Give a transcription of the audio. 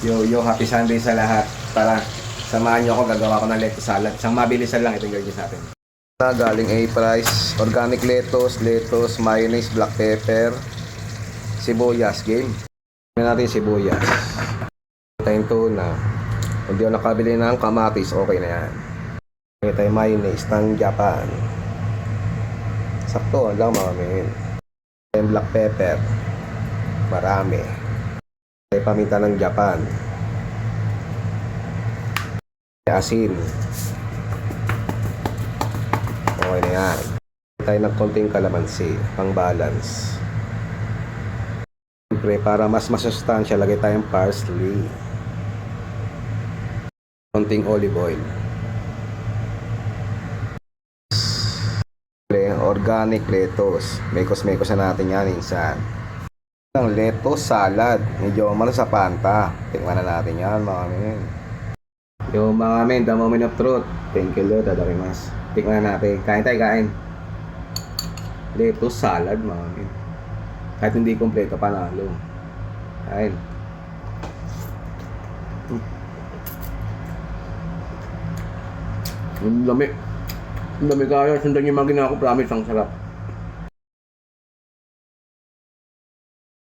Yo, happy Sunday sa lahat. Tara, samahan nyo ako, gagawa ko ng lettuce salad. Isang mabilisan lang itong gagawin natin. Galing A-Price, organic lettuce, mayonnaise, black pepper, sibuyas, game. Tingnan natin sibuyas. Tayong tuna. Kung di ako nakabili ng kamatis, okay na yan. Ito yung mayonnaise ng Japan. Sakto, lang mga men. Ito yung black pepper. Marami. Ito yung paminta ng Japan. Asin. Okay na yan. Tayo ng konting kalamansi, pang balance. Siyempre, para mas masustansya, lagay tayong parsley. Konting olive oil. Organic lettuce. Mekos-mekos na natin yan insan. Ang lettuce salad. Medyo umano sa panta. Tingnan na natin yan mga men. Yo mga men, the moment of truth. Thank you Lord, adarimasu. Tingnan na natin. Kain tayo, kain. Lettuce salad mga men. Kahit hindi kompleto, panalo. Kain. Ang dami. Ang dami kaya. Sundan yung mga ginawa ko. Promise, ang sarap.